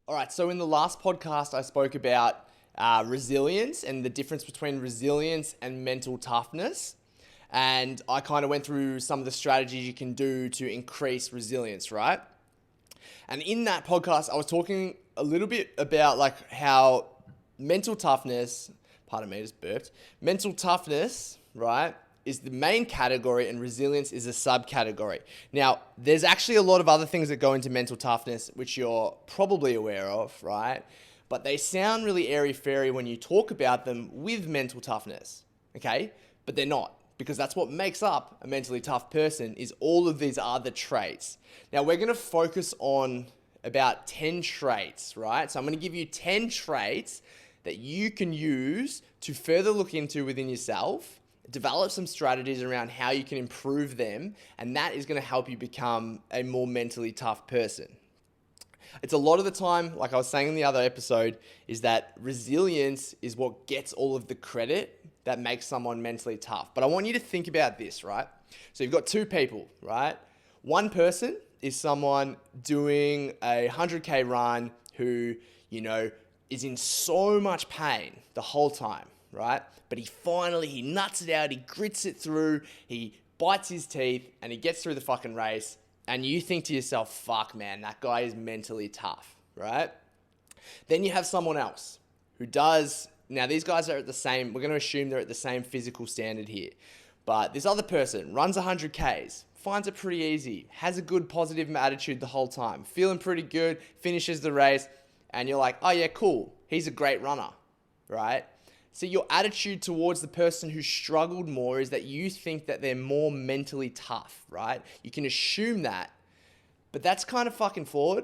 All right, so in the last podcast, I spoke about resilience and the difference between resilience and mental toughness. And I kind of went through some of the strategies you can do to increase resilience, right? And in that podcast, I was talking a little bit about like how mental toughness, pardon me, I just burped, mental toughness, right, is the main category and resilience is a subcategory. Now, there's actually a lot of other things that go into mental toughness, which you're probably aware of, right? But they sound really airy-fairy when you talk about them with mental toughness, okay? But they're not, because that's what makes up a mentally tough person is all of these other traits. Now, we're going to focus on about 10 traits, right? So I'm going to give you 10 traits that you can use to further look into within yourself, develop some strategies around how you can improve them, and that is going to help you become a more mentally tough person. It's a lot of the time, like I was saying in the other episode, is that resilience is what gets all of the credit that makes someone mentally tough. But I want you to think about this, right? So you've got two people, right? One person is someone doing a 100K run who, is in so much pain the whole time, right? But he nuts it out, he grits it through, he bites his teeth, and he gets through the fucking race. And you think to yourself, fuck man, that guy is mentally tough, right? Then you have someone else who does, now these guys are at the same, we're going to assume they're at the same physical standard here. But this other person runs 100Ks, finds it pretty easy, has a good positive attitude the whole time, feeling pretty good, finishes the race, and you're like, oh yeah, cool, he's a great runner, right? So your attitude towards the person who struggled more is that you think that they're more mentally tough, right? You can assume that, but that's kind of fucking flawed.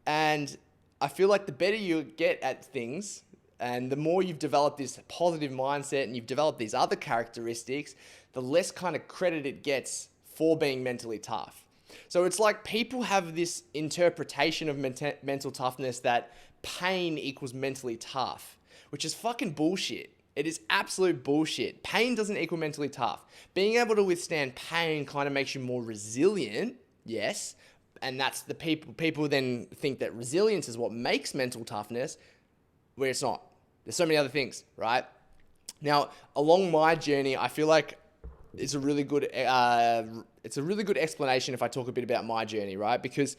And I feel like the better you get at things and the more you've developed this positive mindset and you've developed these other characteristics, the less kind of credit it gets for being mentally tough. So it's like people have this interpretation of mental toughness that pain equals mentally tough, which is fucking bullshit. It is absolute bullshit. Pain doesn't equal mentally tough. Being able to withstand pain kind of makes you more resilient, yes, and that's the people then think that resilience is what makes mental toughness, where it's not. There's so many other things, right? Now, along my journey, I feel like it's a really good explanation if I talk a bit about my journey, right? Because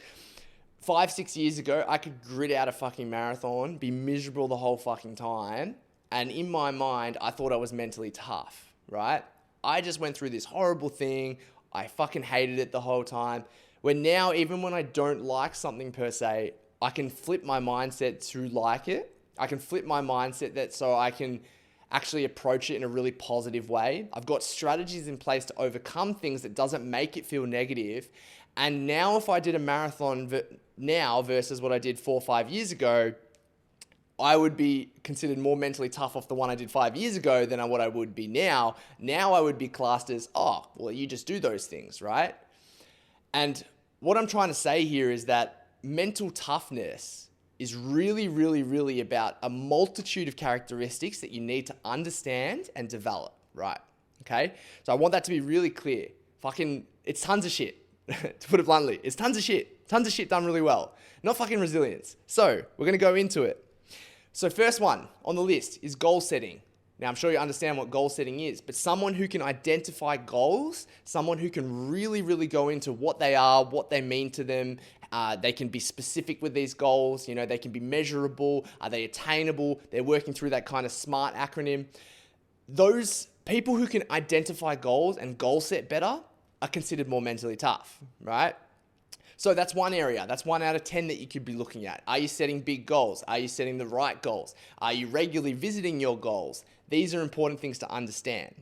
5-6 years ago, I could grit out a fucking marathon, be miserable the whole fucking time. And in my mind, I thought I was mentally tough, right? I just went through this horrible thing. I fucking hated it the whole time. Where now, even when I don't like something per se, I can flip my mindset to like it. I can flip my mindset so I can actually approach it in a really positive way. I've got strategies in place to overcome things that doesn't make it feel negative. And now if I did a marathon now versus what I did 4 or 5 years ago, I would be considered more mentally tough off the one I did 5 years ago than what I would be now. Now I would be classed as, oh, well, you just do those things, right? And what I'm trying to say here is that mental toughness is really, really, really about a multitude of characteristics that you need to understand and develop, right? Okay? So I want that to be really clear. It's tons of shit. To put it bluntly, it's tons of shit. Tons of shit done really well. Not fucking resilience. So we're going to go into it. So first one on the list is goal setting. Now, I'm sure you understand what goal setting is, but someone who can identify goals, someone who can really, really go into what they are, what they mean to them. They can be specific with these goals. They can be measurable. Are they attainable? They're working through that kind of SMART acronym. Those people who can identify goals and goal set better are considered more mentally tough, right? So that's one area. That's 1 out of 10 that you could be looking at. Are you setting big goals? Are you setting the right goals? Are you regularly visiting your goals? These are important things to understand.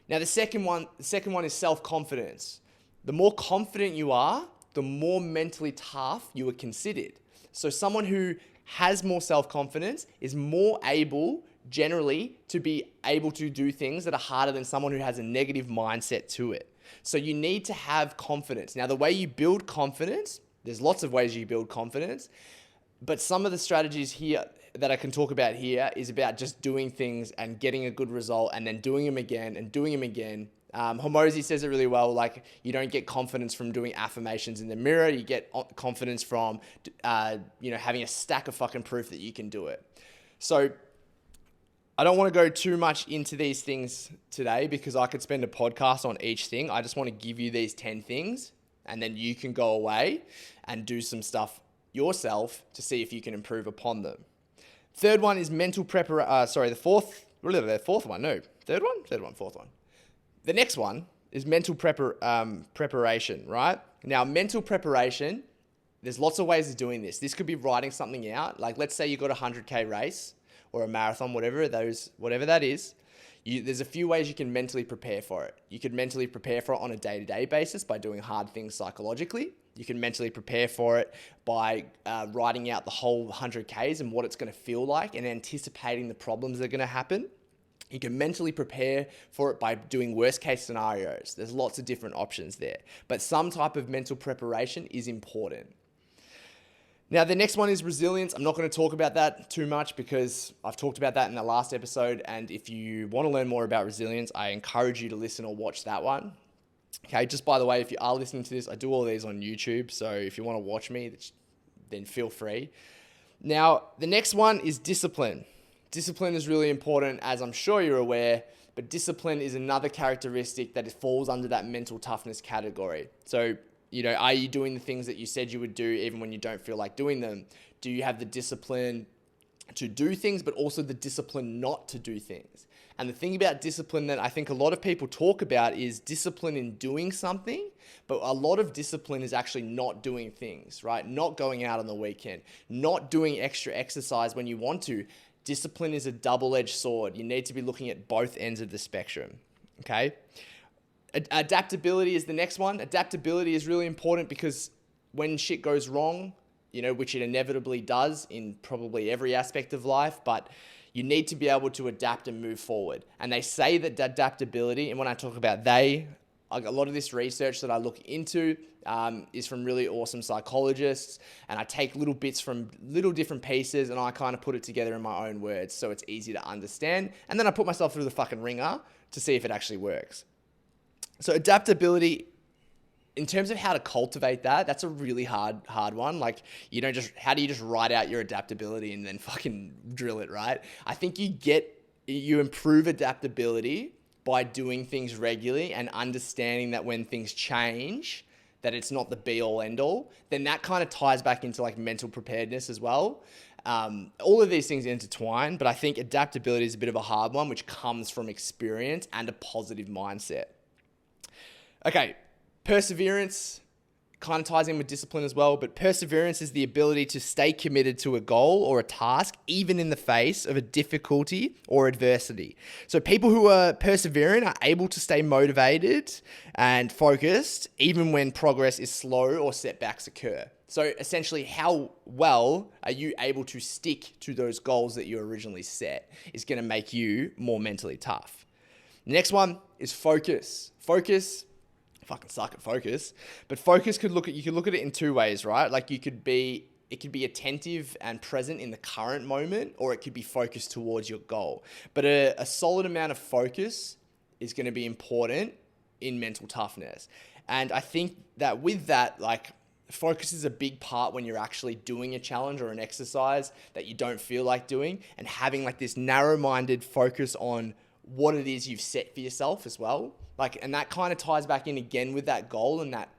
Now, the second one is self-confidence. The more confident you are, the more mentally tough you are considered. So someone who has more self-confidence is more able, generally, to be able to do things that are harder than someone who has a negative mindset to it. So you need to have confidence. Now, the way you build confidence, there's lots of ways you build confidence, but some of the strategies here that I can talk about here is about just doing things and getting a good result and then doing them again and doing them again Hormozy says it really well. Like, you don't get confidence from doing affirmations in the mirror. You get confidence from, having a stack of fucking proof that you can do it. So I don't want to go too much into these things today because I could spend a podcast on each thing. I just want to give you these 10 things, and then you can go away and do some stuff yourself to see if you can improve upon them. Third one is mental preparation. The fourth one. The next one is mental preparation, right? Now, mental preparation, there's lots of ways of doing this. This could be writing something out. Like, let's say you got a 100K race or a marathon, whatever that is. There's a few ways you can mentally prepare for it. You could mentally prepare for it on a day-to-day basis by doing hard things psychologically. You can mentally prepare for it by writing out the whole 100Ks and what it's going to feel like and anticipating the problems that are going to happen. You can mentally prepare for it by doing worst case scenarios. There's lots of different options there, but some type of mental preparation is important. Now, the next one is resilience. I'm not going to talk about that too much because I've talked about that in the last episode. And if you want to learn more about resilience, I encourage you to listen or watch that one. Okay, just by the way, if you are listening to this, I do all these on YouTube. So if you want to watch me, then feel free. Now, the next one is discipline. Discipline is really important, as I'm sure you're aware, but discipline is another characteristic that falls under that mental toughness category. So, are you doing the things that you said you would do even when you don't feel like doing them? Do you have the discipline to do things, but also the discipline not to do things? And the thing about discipline that I think a lot of people talk about is discipline in doing something, but a lot of discipline is actually not doing things, right? Not going out on the weekend, not doing extra exercise when you want to. Discipline is a double-edged sword. You need to be looking at both ends of the spectrum, okay? Adaptability is the next one. Adaptability is really important because when shit goes wrong, which it inevitably does in probably every aspect of life, but you need to be able to adapt and move forward. And they say that adaptability, and when I talk about a lot of this research that I look into is from really awesome psychologists, and I take little bits from little different pieces and I kind of put it together in my own words so it's easy to understand. And then I put myself through the fucking ringer to see if it actually works. So adaptability, in terms of how to cultivate that, that's a really hard one. Like, how do you just write out your adaptability and then fucking drill it, right? I think you improve adaptability by doing things regularly and understanding that when things change, that it's not the be all end all. Then that kind of ties back into like mental preparedness as well. All of these things intertwine, but I think adaptability is a bit of a hard one, which comes from experience and a positive mindset. Okay, perseverance kind of ties in with discipline as well, but perseverance is the ability to stay committed to a goal or a task, even in the face of a difficulty or adversity. So people who are persevering are able to stay motivated and focused, even when progress is slow or setbacks occur. So essentially, how well are you able to stick to those goals that you originally set is going to make you more mentally tough. The next one is focus. Focus, I fucking suck at focus, but focus you could look at it in two ways, right? Like it could be attentive and present in the current moment, or it could be focused towards your goal. But a solid amount of focus is going to be important in mental toughness. And I think that with that, like, focus is a big part when you're actually doing a challenge or an exercise that you don't feel like doing, and having like this narrow-minded focus on what it is you've set for yourself as well. Like, and that kind of ties back in again with that goal and that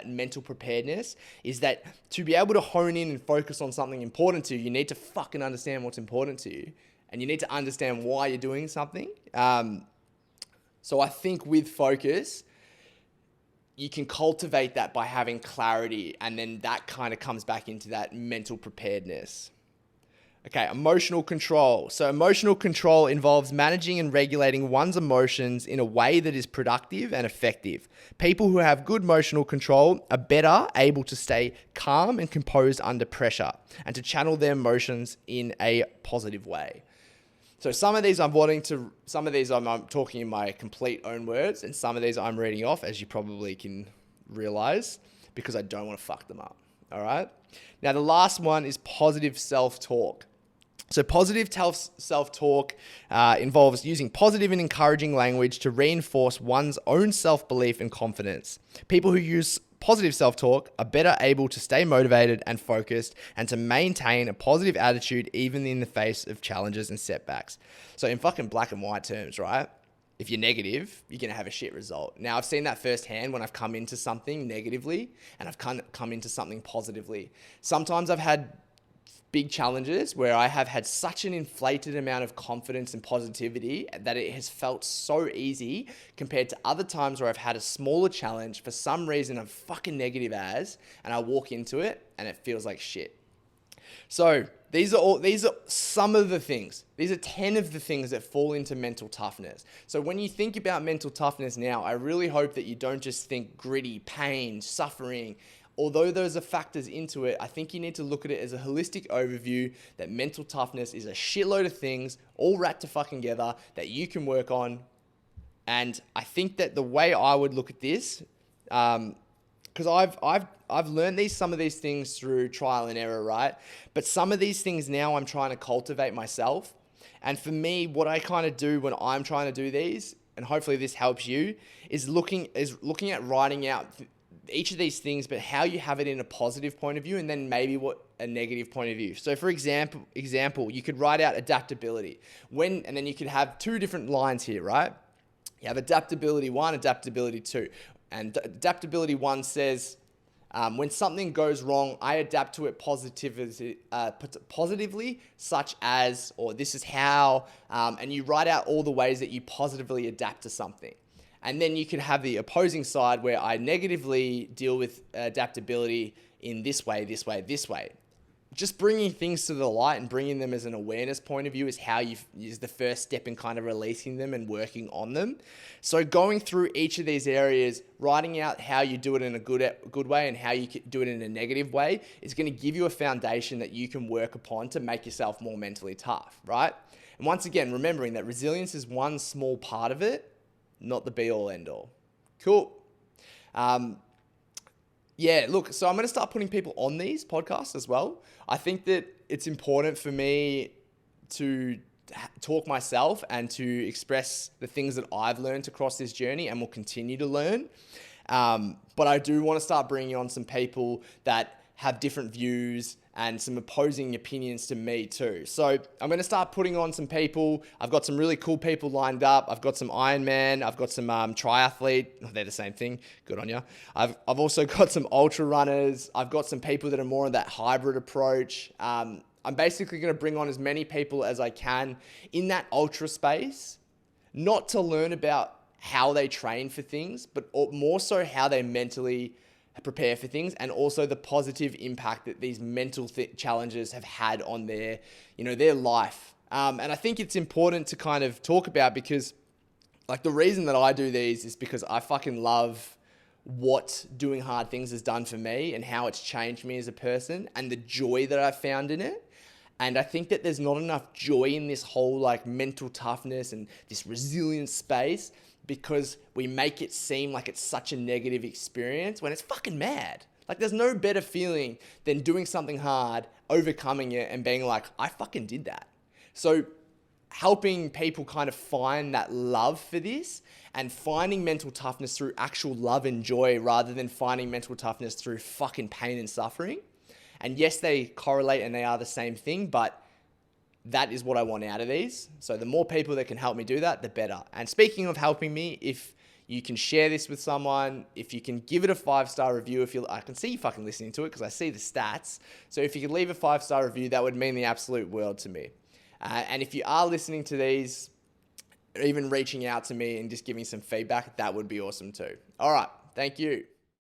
mental preparedness, is that to be able to hone in and focus on something important to you, you need to fucking understand what's important to you, and you need to understand why you're doing something. So I think with focus, you can cultivate that by having clarity, and then that kind of comes back into that mental preparedness. Okay, emotional control. So emotional control involves managing and regulating one's emotions in a way that is productive and effective. People who have good emotional control are better able to stay calm and composed under pressure and to channel their emotions in a positive way. So some of these I'm talking in my complete own words, and some of these I'm reading off, as you probably can realize, because I don't want to fuck them up. All right. Now, the last one is positive self-talk. So positive self-talk involves using positive and encouraging language to reinforce one's own self-belief and confidence. People who use positive self-talk are better able to stay motivated and focused and to maintain a positive attitude even in the face of challenges and setbacks. So in fucking black and white terms, right? If you're negative, you're going to have a shit result. Now, I've seen that firsthand when I've come into something negatively and I've come into something positively. Sometimes I've had big challenges where I have had such an inflated amount of confidence and positivity that it has felt so easy compared to other times where I've had a smaller challenge. For some reason, I'm fucking negative as, and I walk into it and it feels like shit. So these are some of the things. These are 10 of the things that fall into mental toughness. So when you think about mental toughness now, I really hope that you don't just think gritty, pain, suffering. Although those are factors into it, I think you need to look at it as a holistic overview that mental toughness is a shitload of things all wrapped to fucking together that you can work on. And I think that the way I would look at this, because I've learned some of these things through trial and error, right? But some of these things now I'm trying to cultivate myself. And for me, what I kind of do when I'm trying to do these, and hopefully this helps you, is looking at writing out each of these things, but how you have it in a positive point of view, and then maybe what a negative point of view. So for example, you could write out adaptability and then you could have two different lines here, right? You have adaptability 1, adaptability 2. And adaptability 1 says, when something goes wrong, I adapt to it positively, such as, or this is how, and you write out all the ways that you positively adapt to something. And then you could have the opposing side where I negatively deal with adaptability in this way, this way, this way. Just bringing things to the light and bringing them as an awareness point of view is how is the first step in kind of releasing them and working on them. So going through each of these areas, writing out how you do it in a good way and how you do it in a negative way is going to give you a foundation that you can work upon to make yourself more mentally tough, right? And once again, remembering that resilience is one small part of it, not the be-all, end-all. Cool. Yeah, look, so I'm going to start putting people on these podcasts as well. I think that it's important for me to talk myself and to express the things that I've learned across this journey and will continue to learn. But I do want to start bringing on some people that have different views and some opposing opinions to me too. So I'm going to start putting on some people. I've got some really cool people lined up. I've got some Ironman. I've got some triathlete. Oh, they're the same thing. Good on you. I've also got some ultra runners. I've got some people that are more of that hybrid approach. I'm basically going to bring on as many people as I can in that ultra space, not to learn about how they train for things, but more so how they mentally prepare for things, and also the positive impact that these mental challenges have had on their life. And I think it's important to kind of talk about, because like the reason that I do these is because I fucking love what doing hard things has done for me and how it's changed me as a person and the joy that I've found in it. And I think that there's not enough joy in this whole like mental toughness and this resilience space, because we make it seem like it's such a negative experience when it's fucking mad. Like there's no better feeling than doing something hard, overcoming it, and being like, I fucking did that. So helping people kind of find that love for this and finding mental toughness through actual love and joy rather than finding mental toughness through fucking pain and suffering. And yes, they correlate and they are the same thing, but that is what I want out of these. So the more people that can help me do that, the better. And speaking of helping me, if you can share this with someone, if you can give it a 5-star review, I can see you fucking listening to it because I see the stats. So if you could leave a 5-star review, that would mean the absolute world to me. And if you are listening to these, or even reaching out to me and just giving some feedback, that would be awesome too. All right. Thank you.